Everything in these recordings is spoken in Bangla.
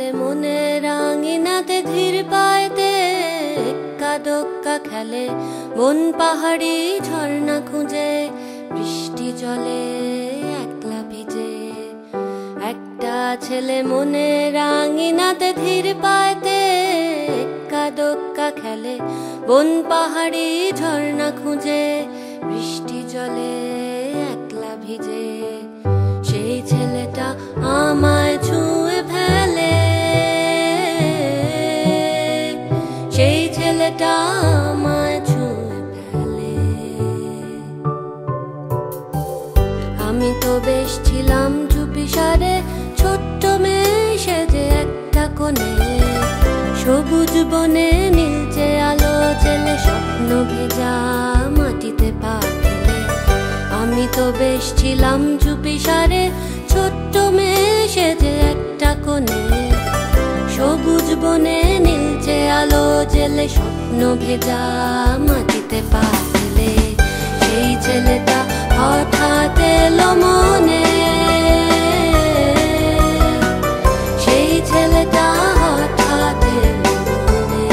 ছেলে মনে রাঙিনাতে ধীর পায়তে এক্কা দোক্কা খেলে বন পাহাড়ি ঝর্ণা খুঁজে বৃষ্টি জলে একলা ভিজে। একটা ছেলে মনে রাঙিনাতে ধীর পায়তে এক্কা দোক্কা খেলে বন পাহাড়ি ঝর্ণা খুঁজে বৃষ্টি জলে একলা ভিজে। সেই ছেলেটা আমায় ছুঁয়ে ফেলে, সেই ছেলেটা আমায় ছুঁয়ে ফেলে। আমি তো বেশ ছিলাম চুপিসারে ছোট্ট মেয়ে সেজে একটা কোণে, সবুজ বনে নীলচে আলো জেলে স্বপ্ন ভেজা মাটিতে পা ফেলে। আমি তো বেশ ছিলাম চুপিসারে ছোট্ট মেয়ে সেজে একটা কোণে, সবুজ বনে নীলচে আলো জেলে স্বপ্ন ভেজা মাটিতে পা ফেলে। সেই ছেলেটা হঠাৎ এলো মনে, সেই ছেলেটা হঠাৎ এলো মনে।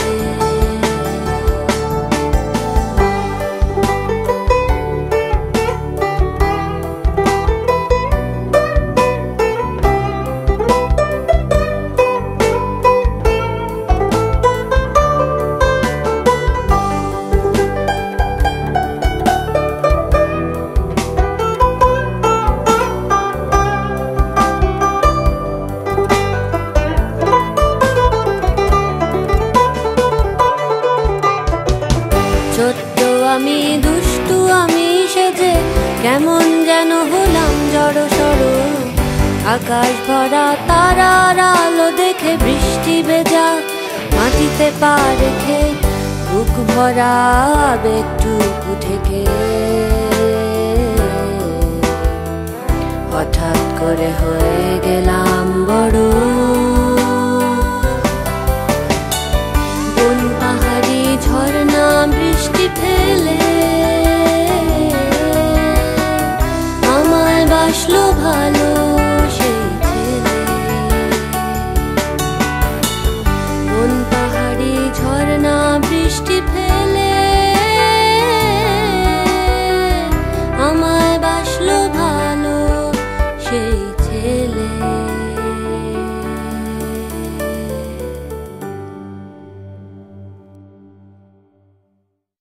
ছোট্ট আমি দুষ্টু আমি সেজে কেমন যেন হলাম জড়সড়, আকাশ ভরা তারার আলো দেখে বৃষ্টি ভেজা মাটিতে পা রেখে বুক ভরা আবেগটুকু ঠেকে। হঠাৎ করে হয়ে গেলাম বড়, বন পাহাড়ি ঝর্ণা বৃষ্টি ফেলে আমায় বাসলো ভালো সেই ছেলে। বন পাহাড়ি ঝর্ণা বৃষ্টি ফেলে আমায় বাসলো ভালো সেই